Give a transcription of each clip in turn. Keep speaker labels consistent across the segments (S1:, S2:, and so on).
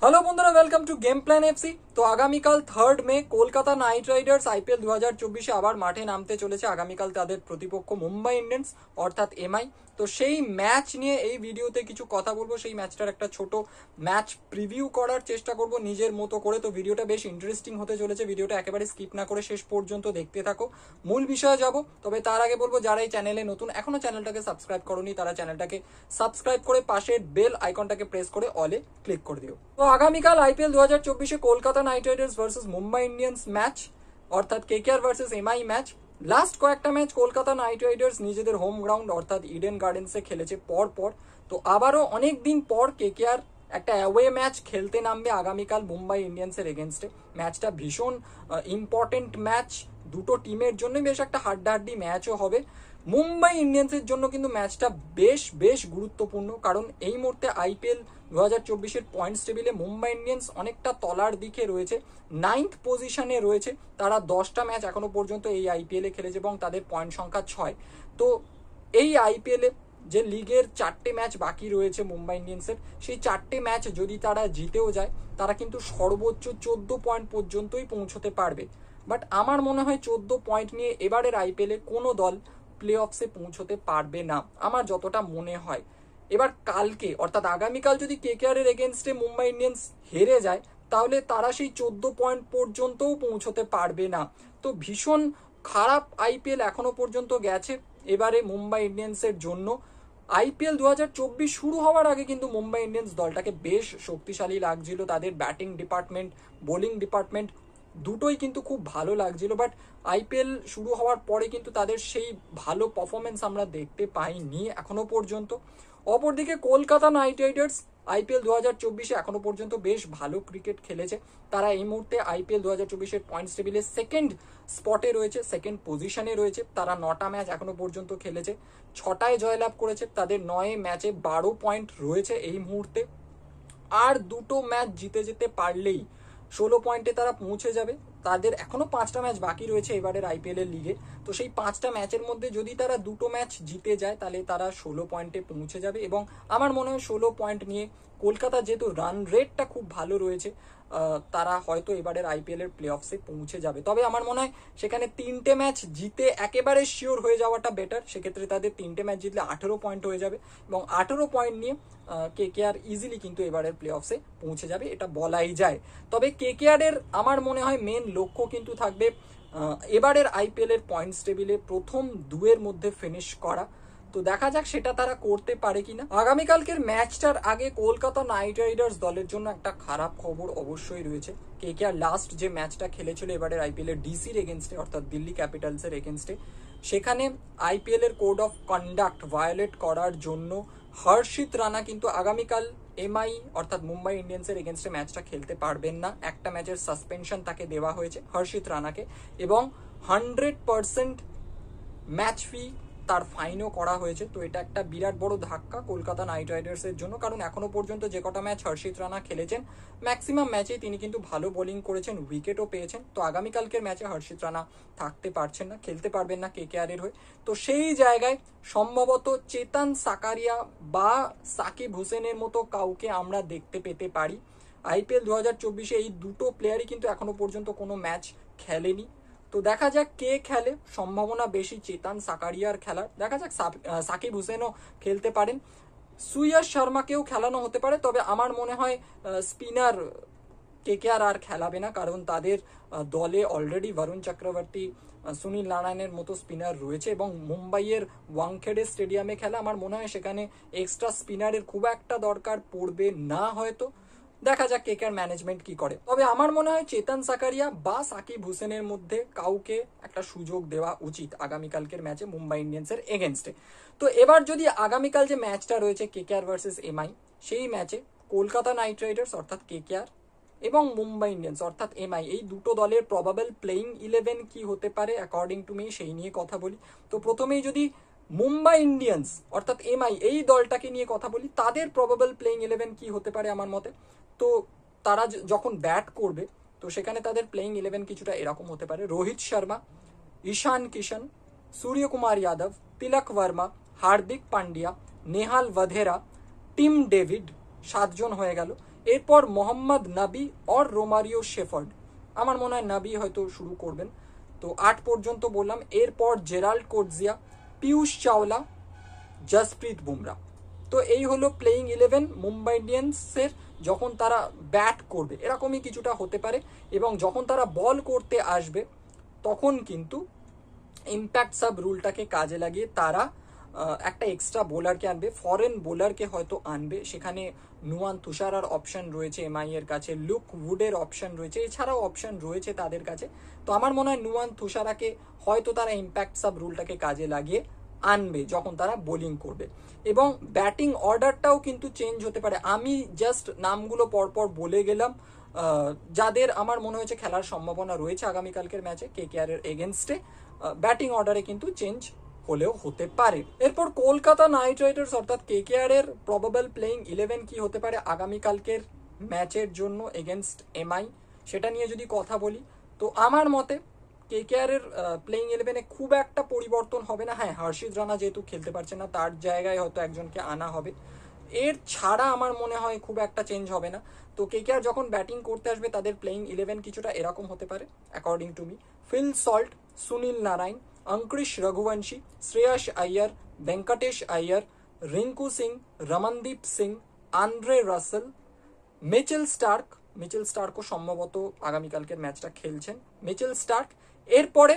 S1: Hello বন্ধুরা, welcome to game plan FC. তো আগামীকাল 3 মে কলকাতা নাইট রাইডার্স আইপিএল 2024-এ আবার মাঠে নামতে চলেছে। আগামীকাল তাদের প্রতিপক্ষ মুম্বাই ইন্ডিয়ান্স অর্থাৎ এমআই। তো সেই ম্যাচ নিয়ে এই ভিডিওতে কিছু কথা বলবো, সেই ম্যাচটার একটা ছোট ম্যাচ প্রিভিউ করার চেষ্টা করব নিজের মতো করে। তো ভিডিওটা বেশ ইন্টারেস্টিং হতে চলেছে, ভিডিওটা একেবারে স্কিপ না করে শেষ পর্যন্ত দেখতে থাকো। মূল বিষয়ে যাব, তবে তার আগে বলবো যারা এই চ্যানেলে নতুন, এখনো চ্যানেলটাকে সাবস্ক্রাইব করোনি, তারা চ্যানেলটাকে সাবস্ক্রাইব করে পাশের বেল আইকনটাকে প্রেস করে অলে ক্লিক করে দিও। তো আগামীকাল আইপিএল 2024-এ Kolkata Knight Riders versus Mumbai Indians match, অর্থাৎ KKR versus MI match. Last কয়েকটা ম্যাচ কলকাতা নাইট রাইডার্স নিজেদের হোম গ্রাউন্ড অর্থাৎ ইডেন গার্ডেন্সে খেলেছে পর পর। তো আবারও অনেক দিন পর কেকেআর একটা অ্যাওয়ে ম্যাচ খেলতে নামবে আগামীকাল মুম্বাই ইন্ডিয়ান্সের এগেনস্টে। ম্যাচটা ভীষণ ইম্পর্টেন্ট ম্যাচ, দুটো টিমের জন্যই বেশ একটা হাড্ডাহাড্ডি ম্যাচও হবে। মুম্বাই ইন্ডিয়ান্সের জন্য কিন্তু ম্যাচটা বেশ গুরুত্বপূর্ণ, কারণ এই মুহূর্তে আইপিএল 2024-এর পয়েন্টস টেবিলে মুম্বাই ইন্ডিয়ান্স অনেকটা তলার দিকে রয়েছে, 9th পজিশনে রয়েছে। তারা 10টা ম্যাচ এখনো পর্যন্ত এই আইপিএলে খেলেছে এবং তাদের পয়েন্ট সংখ্যা 6। তো এই আইপিএলে যে লিগের 4টে ম্যাচ বাকি রয়েছে মুম্বাই ইন্ডিয়ান্সের, সেই 4টে ম্যাচ যদি তারা জিতেও যায়, তারা কিন্তু সর্বোচ্চ 14 পয়েন্ট পর্যন্তই পৌঁছতে পারবে। বাট আমার মনে হয় 14 পয়েন্ট নিয়ে এবারের আইপিএলে কোনো দল প্লে অফসে পৌঁছতে পারবে না, আমার যতটা মনে হয়। এবার কালকে অর্থাৎ আগামীকাল যদি কেকেআর এর এগেনস্টে মুম্বাই ইন্ডিয়ান্স হেরে যায়, তাহলে তারা সেই 14 পয়েন্ট পর্যন্তও পৌঁছতে পারবে না। তো ভীষণ খারাপ আইপিএল এখনো পর্যন্ত গেছে এবারে মুম্বাই ইন্ডিয়ান্সের জন্য। আইপিএল 2024 শুরু হওয়ার আগে কিন্তু মুম্বাই ইন্ডিয়ান্স দলটাকে বেশ শক্তিশালী লাগছিল, তাদের ব্যাটিং ডিপার্টমেন্ট, বোলিং ডিপার্টমেন্ট দুটোই কিন্তু খুব ভালো লাগছিল। বাট আইপিএল শুরু হওয়ার পরে কিন্তু তাদের সেই ভালো পারফরমেন্স আমরা দেখতে পাইনি এখনো পর্যন্ত। অপরদিকে কলকাতা নাইট রাইডার্স আইপিএল 2024-এ এখনো পর্যন্ত বেশ ভালো ক্রিকেট খেলেছে। তারা এই মুহূর্তে আইপিএল 2024-এর পয়েন্টস টেবিলে সেকেন্ড স্পটে রয়েছে, সেকেন্ড পজিশনে রয়েছে। তারা 9টা ম্যাচ এখনো পর্যন্ত খেলেছে, 6টায় জয়লাভ করেছে, তাদের 9 ম্যাচে 12 পয়েন্ট রয়েছে এই মুহূর্তে। আর দুটো ম্যাচ জিতে যেতে পারলেই 16 পয়েন্টে তারা পৌঁছে যাবে। তাদের এখনো 5টা ম্যাচ বাকি রয়েছে এবারের আইপিএল এর লিগে। তো সেই 5টা ম্যাচের মধ্যে যদি তারা দুটো ম্যাচ জিতে যায়, তাহলে তারা 16 পয়েন্টে পৌঁছে যাবে। এবং আমার মনে হয় 16 পয়েন্ট নিয়ে কলকাতা, যেহেতু রান রেটটা খুব ভালো রয়েছে, তারা হয়তো এবারের আইপিএল এর প্লে অফসে পৌঁছে যাবে। তবে আমার মনে হয় সেখানে 3টে ম্যাচ জিতে একেবারে শিওর হয়ে যাওয়াটা বেটার। সেক্ষেত্রে তাদের 3টে ম্যাচ জিতলে 18 পয়েন্ট হয়ে যাবে এবং 18 পয়েন্ট নিয়ে কেকেআর ইজিলি কিন্তু এবারের প্লে অফসে পৌঁছে যাবে, এটা বলাই যায়। তবে কেকেআর এর আমার মনে হয় মেন লক্ষ্য কিন্তু থাকবে এবারের আইপিএল এর পয়েন্টস টেবিলে প্রথম দুয়ের মধ্যে ফিনিশ করা। তো দেখা যাক সেটা তারা করতে পারে কিনা। আগামীকালকের ম্যাচটার আগে কলকাতা নাইট রাইডার্স দলের জন্য একটা খারাপ খবর অবশ্যই রয়েছে। কেকেআর লাস্ট যে ম্যাচটা খেলেছিল এবারের আইপিএল এর ডিসির এগেনস্টে অর্থাৎ দিল্লি ক্যাপিটালসের এগেনস্টে, সেখানে আইপিএল এর কোড অফ কন্ডাক্ট ভায়োলেট করার জন্য হর্ষিত রানা কিন্তু আগামীকাল এমআই অর্থাৎ মুম্বাই ইন্ডিয়ান্সের এগেনস্টে ম্যাচটা খেলতে পারবেন না। একটা ম্যাচের সাসপেনশন তাকে দেওয়া হয়েছে হর্ষিত রানাকে, এবং 100% ম্যাচ ফি তার ফাইনও করা হয়েছে। তো এটা একটা বিরাট বড় ধাক্কা কলকাতা নাইট রাইডার্সের জন্য, কারণ এখনো পর্যন্ত যে কটা ম্যাচ হর্ষিত রানা খেলেছেন, ম্যাক্সিমাম ম্যাচেই তিনি কিন্তু ভালো বোলিং করেছেন, উইকেটও পেয়েছেন। তো আগামীকালকের ম্যাচে হর্ষিত রানা থাকতে পারছেন না, খেলতে পারবেন না কেকেআর এর হয়ে। তো সেই জায়গায় সম্ভবত চেতন সাকারিয়া বা সাকিব হোসেনের মতো কাউকে আমরা দেখতে পেতে পারি। আইপিএল 2024-এ এই দুটো প্লেয়ারই কিন্তু এখনো পর্যন্ত কোনো ম্যাচ খেলেনি। তো দেখা যাক কে খেলে, সম্ভাবনা বেশি চেতন সাকারিয়ার খেলার। দেখা যাক সাকিব হোসেনও খেলতে পারেন, সুয়শ শর্মাকেও খেলানো হতে পারে। তবে আমার মনে হয় স্পিনার কেকেআর আর খেলাবে না, কারণ তাদের দলে অলরেডি বরুণ চক্রবর্তী, সুনীল নারায়ণের মতো স্পিনার রয়েছে এবং মুম্বাইয়ের ওয়াংখেড়ে স্টেডিয়ামে খেলা, আমার মনে হয় সেখানে এক্সট্রা স্পিনারের খুব একটা দরকার পড়বে না হয়তো। দেখা যাক কেকেআর ম্যানেজমেন্ট কি করে। তবে আমার মনে হয় চেতন সাকারিয়া বা সাকিব হোসেনের মধ্যে কাউকে একটা সুযোগ দেওয়া উচিত আগামীকালকের ম্যাচে মুম্বাই ইন্ডিয়ান্সের এগেনস্টে। তো এবার যদি আগামীকাল যে ম্যাচটা রয়েছে কেকেআর ভার্সেস এমআই, সেই ম্যাচে কলকাতা নাইট রাইডার্স অর্থাৎ কেকেআর এবং মুম্বাই ইন্ডিয়ান্স অর্থাৎ এমআই, এই দুটো দলের প্রবাবল প্লেইং 11 কি হতে পারে অ্যাকর্ডিং টু মি, সেই নিয়ে কথা বলি। তো প্রথমেই যদি মুম্বাই ইন্ডিয়ান্স অর্থাৎ এমআই এই দলটাকে নিয়ে কথা বলি, তাদের প্রবাবল প্লেইং 11 কি হতে পারে আমার মতে। তো তারা যখন ব্যাট করবে, তো সেখানে তাদের প্লেইং 11 কিছুটা এরকম হতে পারে: রোহিত শর্মা, ঈশান কিশন, সূর্যকুমার যাদব, তিলক বর্মা, হার্দিক পান্ডিয়া, নেহাল ওয়াধেরা, টিম ডেভিড, 7 জন হয়ে গেল। এরপর মোহাম্মদ নাবি আর রোমারিও শেফার্ড, আমার মনে হয় নাবি হয়তো শুরু করবেন। তো 8 পর্যন্ত বললাম। এরপর জেরাল্ড কোটজিয়া, পীয়ূষ চাওলা, জসপ্রীত বুমরা। তো এই হলো প্লেইং 11 মুম্বাই ইন্ডিয়ান্সের যখন তারা ব্যাট করবে, এরকমই কিছুটা হতে পারে। এবং যখন তারা বল করতে আসবে তখন কিন্তু ইম্প্যাক্ট সাব রুলটাকে কাজে লাগিয়ে তারা একটা এক্সট্রা বোলারকে আনবে, ফরেন বোলারকে হয়তো আনবে। সেখানে নুয়ান তুষারার অপশন রয়েছে এমআই এর কাছে, লুক উডের অপশন রয়েছে, এছাড়াও অপশন রয়েছে তাদের কাছে। তো আমার মনে হয় নুয়ান তুষারাকে হয়তো তারা ইম্প্যাক্ট সাব রুলটাকে কাজে লাগিয়ে আনবে যখন তারা বোলিং করবে। এবং ব্যাটিং অর্ডারটাও কিন্তু চেঞ্জ হতে পারে। আমি জাস্ট নামগুলো পরপর বলে গেলাম যাদের আমার মনে হয়েছে খেলার সম্ভাবনা রয়েছে আগামীকালকের ম্যাচে কেকেআর এর এগেনস্টে। ব্যাটিং অর্ডারে কিন্তু চেঞ্জ হলেও হতে পারে। এরপর কলকাতা নাইট রাইডার্স অর্থাৎ কেকেআর এর প্রবাবল প্লেইং 11 কি হতে পারে আগামীকালকের ম্যাচের জন্য এগেনস্ট এমআই, সেটা নিয়ে যদি কথা বলি তো আমার মতে কেকেআর এর প্লেইং 11-এ খুব একটা পরিবর্তন হবে না। হ্যাঁ, হর্ষিত রানা যেহেতু খেলতে পারছে না, তার জায়গায় হয়তো একজনকে আনা হবে। এর ছাড়া আমার মনে হয় খুব একটা চেঞ্জ হবে না। তো কেকেআর যখন ব্যাটিং করতে আসবে তাদের প্লেইং 11 কিছুটা এরকম হতে পারে according to me. Phil Salt, Sunil Narayan, Ankush Raghuvanshi, Shreyas Iyer, Venkatesh Iyer, Rinku Singh, Ramandeep Singh, Andre Russell, Mitchell Starc সম্ভবত আগামীকালকের ম্যাচটা খেলছেন মিচেল স্টার্ক। এরপরে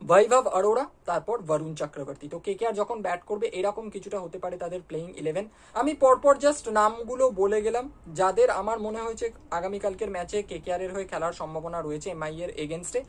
S1: বৈভব অরোরা, তারপর বরুণ চক্রবর্তী। তো কেকেআর যখন ব্যাট করবে এরকম কিছুটা হতে পারে তাদের প্লেইং 11। আমি পরপর জাস্ট নামগুলো বলে গেলাম যাদের আমার মনে হয়েছে আগামীকালকের ম্যাচে কেকেআর এর হয়ে খেলার সম্ভাবনা রয়েছে এমআই এর এগেনস্টে।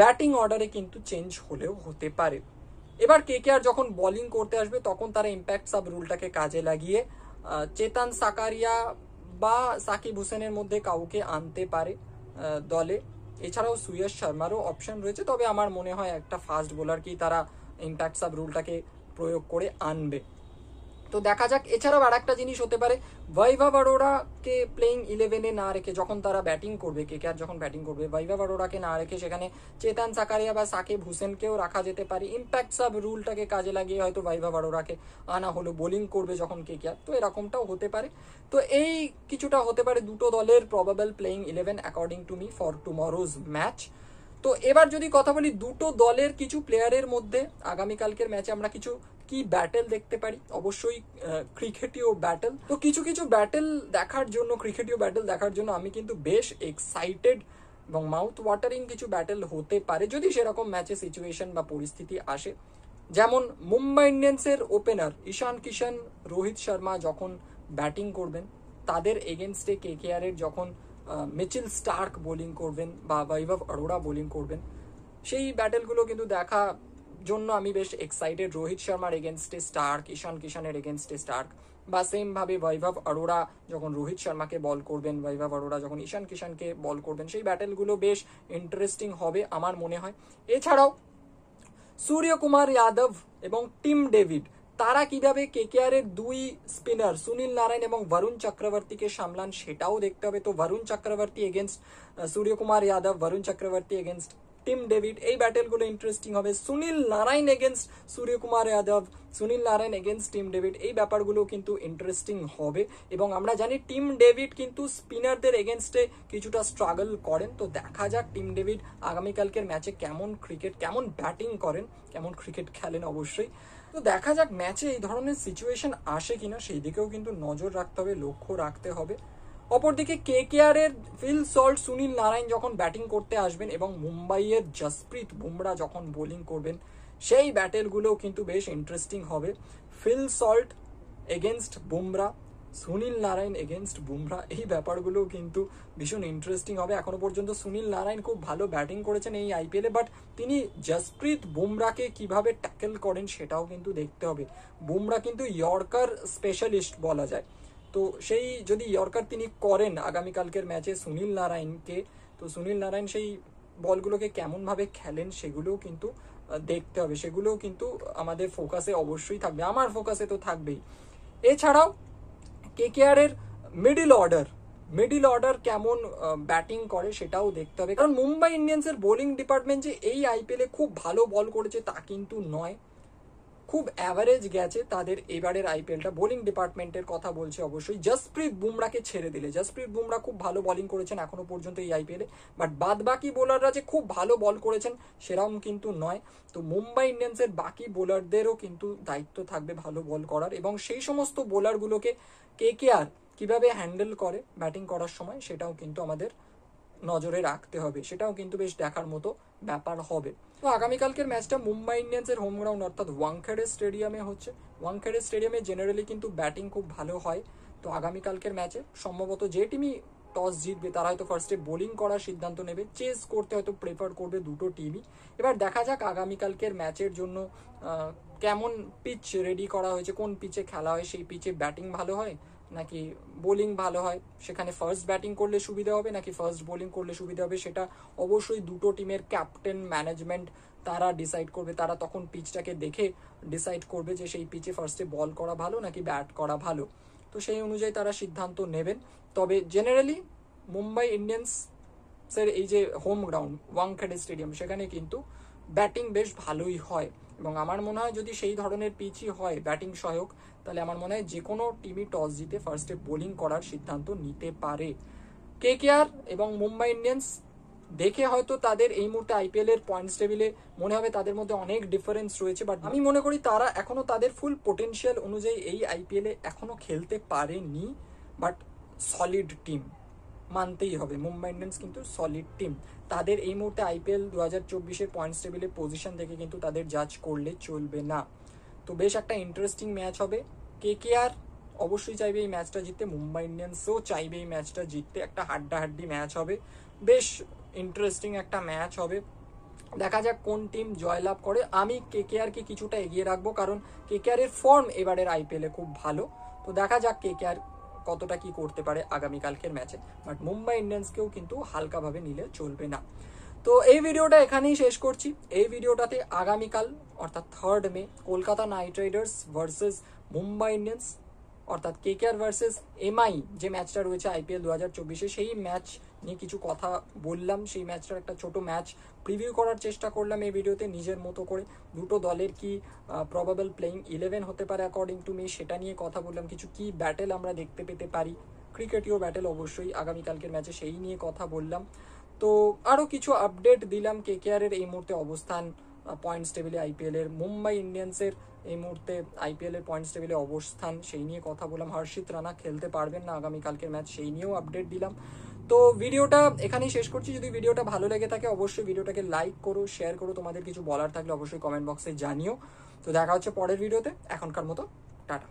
S1: ব্যাটিং অর্ডারে কিন্তু চেঞ্জ হলেও হতে পারে। এবার কেকেআর যখন বোলিং করতে আসবে তখন তারা ইম্প্যাক্ট সাব রুলটাকে কাজে লাগিয়ে চেতন সাকারিয়া বা সাকিব হুসেনের মধ্যে কাউকে আনতে পারে দলে। এছাড়াও সুয়শ শর্মারও অপশন রয়েছে, তবে আমার মনে হয় একটা ফাস্ট বোলারকেই তারা ইম্প্যাক্ট সাব রুলটাকে প্রয়োগ করে আনবে। তো দেখা যাক। এছাড়াও আর একটা জিনিস হতে পারে, বৈভব অরোরাকে প্লেইং 11-এ না রেখে যখন তারা ব্যাটিং করবে, কেকেআর যখন ব্যাটিং করবে বৈভব অরোরাকে না রেখে সেখানে চেতন সাকারিয়া বা সাকিব হুসেনকেও রাখা যেতে পারে। ইম্প্যাক্ট সাব রুলটাকে কাজে লাগিয়ে হয়তো বৈভব অরোরাকে আনা হলো বোলিং করবে যখন কেকেআর, তো এরকমটাও হতে পারে। তো এই কিছুটা হতে পারে দুটো দলের probable playing 11 according to me for tomorrow's match. তো এবার যদি কথা বলি দুটো দলের কিছু প্লেয়ারের মধ্যে আগামীকালকের ম্যাচে আমরা কিছু কি ব্যাটেল দেখতে পারি, অবশ্যই ক্রিকেটীয় ব্যাটেল। তো কিছু ব্যাটেল দেখার জন্য, ক্রিকেটীয় ব্যাটেল দেখার জন্য আমি কিন্তু বেশ এক্সাইটেড এবং মাউথ ওয়াটারিং কিছু ব্যাটেল হতে পারে যদি সেরকম ম্যাচে সিচুয়েশন বা পরিস্থিতি আসে। যেমন মুম্বাই ইন্ডিয়ান্সের ওপেনার ঈশান কিষান, রোহিত শর্মা যখন ব্যাটিং করবেন, তাদের এগেনস্টে কেকেআর এর যখন মিচেল স্টার্ক বোলিং করবেন বা বৈভব অরোরা বোলিং করবেন, সেই ব্যাটেলগুলো কিন্তু দেখা জন্য আমি বেশ এক্সাইটেড। রোহিত শর্মার এগেনস্টে স্টার্ক, ঈশান কিষানের এগেনস্টে স্টার্ক, বা সেম ভাবে বৈভব অরোরা যখন রোহিত শর্মাকে বল করবেন, বৈভব অরোরা যখন ঈশান কিষানকে বল করবেন, সেই ব্যাটেলগুলো বেশ ইন্টারেস্টিং হবে আমার মনে হয়। এছাড়াও সূর্যকুমার যাদব এবং টিম ডেভিড তারা কিভাবে কেকেআর এর দুই স্পিনার সুনীল নারায়ণ এবং বরুণ চক্রবর্তীকে সামলান সেটাও দেখতে হবে। তো Varun Chakravarthy against Suryakumar Yadav, Varun Chakravarthy against Tim David, এই ব্যাটেলগুলো ইন্টারেস্টিং হবে। Sunil Narine against Suryakumar Yadav, Sunil Narine against Tim David, এই ব্যাপারগুলো কিন্তু ইন্টারেস্টিং হবে। এবং আমরা জানি টিম ডেভিড কিন্তু স্পিনারদের এগেনস্টে কিছুটা স্ট্রাগল করেন। তো দেখা যাক টিম ডেভিড আগামীকালকের ম্যাচে কেমন ব্যাটিং করেন, কেমন ক্রিকেট খেলেন অবশ্যই। তো দেখা যাক ম্যাচে এই ধরনের সিচুয়েশন আসে কিনা, সেই দিকেও কিন্তু নজর রাখতে হবে, লক্ষ্য রাখতে হবে। অপরদিকে কেকেআর এর ফিল সল্ট, সুনীল নারায়ণ যখন ব্যাটিং করতে আসবেন এবং মুম্বাইয়ের জসপ্রীত বুমরা যখন বোলিং করবেন, সেই ব্যাটেলগুলোও কিন্তু বেশ ইন্টারেস্টিং হবে। Phil Salt against Bumrah, Sunil Narine against Bumrah, এই ব্যাপারগুলো কিন্তু ভীষণ ইন্টারেস্টিং হবে। এখনো পর্যন্ত সুনীল নারায়ণ খুব ভালো ব্যাটিং করেছেন এই আইপিএলে, বাট তিনি জসপ্রীত বুমরাকে কিভাবে ট্যাকেল করেন সেটাও কিন্তু দেখতে হবে। বুমরা কিন্তু ইয়র্কার স্পেশালিস্ট বলা যায়, তো সেই যদি ইয়র্কার তিনি করেন আগামীকালকের ম্যাচে সুনীল নারায়ণকে, তো সুনীল নারায়ণ সেই বলগুলোকে কেমনভাবে খেলেন সেগুলোও কিন্তু দেখতে হবে, সেগুলোও কিন্তু আমাদের ফোকাসে অবশ্যই থাকবে, আমার ফোকাসে তো থাকবেই। এছাড়াও কেকেআর এর মিডিল অর্ডার কেমন ব্যাটিং করে সেটাও দেখতে হবে, কারণ মুম্বাই ইন্ডিয়ান্সের বোলিং ডিপার্টমেন্ট যে এই আইপিএলে খুব ভালো বল করেছে তা কিন্তু নয়। খুব অ্যাভারেজ গেছে তাদের এবারের আইপিএলটা। বোলিং ডিপার্টমেন্টের কথা বলছে অবশ্যই, জসপ্রীত বুমরাকে ছেড়ে দিলে। জসপ্রীত বুমরা খুব ভালো বোলিং করেছেন এখনো পর্যন্ত এই আইপিএলে, বাট বাদ বাকি বোলাররা যে খুব ভালো বল করেছেন সেরকম কিন্তু নয়। তো মুম্বাই ইন্ডিয়ান্সের বাকি বোলারদেরও কিন্তু দায়িত্ব থাকবে ভালো বল করার, এবং সেই সমস্ত বোলারগুলোকে কেকেআর কিভাবে হ্যান্ডেল করে ব্যাটিং করার সময় সেটাও কিন্তু আমাদের নজরে রাখতে হবে, সেটাও কিন্তু বেশ দেখার মতো ব্যাপার হবে। তো আগামীকালকের ম্যাচটা মুম্বাই ইন্ডিয়ান্সের হোম গ্রাউন্ড অর্থাৎ ওয়াংখেড়ে স্টেডিয়ামে হচ্ছে। ওয়াংখেড়ে স্টেডিয়ামে জেনারেলি কিন্তু ব্যাটিং খুব ভালো হয়। তো আগামীকালকের ম্যাচে সম্ভবত যে টিমই টস জিতবে তারা হয়তো ফার্স্টে বোলিং করার সিদ্ধান্ত নেবে, চেস করতে হয়তো প্রেফার করবে দুটো টিমই। এবার দেখা যাক আগামীকালকের ম্যাচের জন্য কেমন পিচ রেডি করা হয়েছে, কোন পিচে খেলা হয়, সেই পিচে ব্যাটিং ভালো হয় নাকি বোলিং ভালো হয়, সেখানে ফার্স্ট ব্যাটিং করলে সুবিধা হবে নাকি ফার্স্ট বোলিং করলে সুবিধা হবে, সেটা অবশ্যই দুটো টিমের ক্যাপ্টেন ম্যানেজমেন্ট তারা ডিসাইড করবে। তারা তখন পিচটাকে দেখে ডিসাইড করবে যে সেই পিচে ফার্স্টে বল করা ভালো নাকি ব্যাট করা ভালো। তো সেই অনুযায়ী তারা সিদ্ধান্ত নেবেন। তবে জেনারেলি মুম্বাই ইন্ডিয়ান্সের এই যে হোম গ্রাউন্ড ওয়াংখেড়ে স্টেডিয়াম, সেখানে কিন্তু ব্যাটিং বেশ ভালোই হয়, এবং আমার মনে হয় যদি সেই ধরনের পিচই হয় ব্যাটিং সহায়ক, তাহলে আমার মনে হয় যে কোনো টিমই টস জিতে ফার্স্টে বোলিং করার সিদ্ধান্ত নিতে পারে। কেকেআর এবং মুম্বাই ইন্ডিয়ান্স দেখে হয়তো তাদের এই মুহূর্তে আইপিএল এর পয়েন্টস টেবিলে মনে হবে তাদের মধ্যে অনেক ডিফারেন্স রয়েছে, বাট আমি মনে করি তারা এখনো তাদের ফুল পোটেনশিয়াল অনুযায়ী এই আইপিএল এ এখনো খেলতে পারেনি। বাট সলিড টিম মানতেই হবে, মুম্বাই ইন্ডিয়ান্স কিন্তু সলিড টিম। তাদের এই মুহূর্তে আইপিএল 2024-এর পয়েন্টস টেবিলে পজিশন দেখে কিন্তু তাদের জাজ করলে চলবে না। তো বেশ একটা ইন্টারেস্টিং ম্যাচ হবে। কেকেআর অবশ্যই চাইবে এই ম্যাচটা জিততে, মুম্বাই ইন্ডিয়ান্সও চাইবে এই ম্যাচটা জিততে। একটা হাড্ডাহাড্ডি ম্যাচ হবে, বেশ ইন্টারেস্টিং একটা ম্যাচ হবে। দেখা যাক কোন টিম জয়লাভ করে। আমি কেকেআরকে কিছুটা এগিয়ে রাখবো, কারণ কেকেআর এর ফর্ম এবারের আইপিএলে খুব ভালো। তো দেখা যাক কেকেআর কতটা কি করতে পারে আগামীকালকের ম্যাচে, বাট মুম্বাই ইন্ডিয়ান্সকেও কিন্তু হালকাভাবে নিলে চলবে না। তো এই ভিডিওটা এখানেই শেষ করছি। এই ভিডিওটাতে আগামীকাল অর্থাৎ 3rd May Kolkata Knight Riders versus Mumbai Indians অর্থাৎ কেকেআর ভার্সেস এমআই যে ম্যাচটা রয়েছে আইপিএল 2024-এ, সেই ম্যাচ নিয়ে কিছু কথা বললাম। সেই ম্যাচটার একটা ছোট ম্যাচ প্রিভিউ করার চেষ্টা করলাম এই ভিডিওতে নিজের মতো করে। দুটো দলের কি প্রবাবল প্লেইং 11 হতে পারে অ্যাকর্ডিং টু মি, সেটা নিয়ে কথা বললাম। কিছু কি ব্যাটেল আমরা দেখতে পেতে পারি, ক্রিকেটীয় ব্যাটেল অবশ্যই আগামীকালকের ম্যাচে, সেই নিয়ে কথা বললাম। তো আরও কিছু আপডেট দিলাম কেকেআর এর এই মুহূর্তে অবস্থান পয়েন্টস টেবিলে আইপিএল এর, মুম্বাই ইন্ডিয়ান্সের এই মুহূর্তে আইপিএল এর পয়েন্টস টেবিলে অবস্থান, সেই নিয়ে কথা বললাম। হর্ষিত রানা খেলতে পারবেন না আগামীকালকের ম্যাচ, সেই নিয়েও আপডেট দিলাম। তো ভিডিওটা এখানেই শেষ করছি। যদি ভিডিওটা ভালো লেগে থাকে অবশ্যই ভিডিওটাকে লাইক করো, শেয়ার করো, তোমাদের কিছু বলার থাকলে অবশ্যই কমেন্ট বক্সে জানিও। তো দেখা হচ্ছে পরের ভিডিওতে, এখনকার মতো টাটা।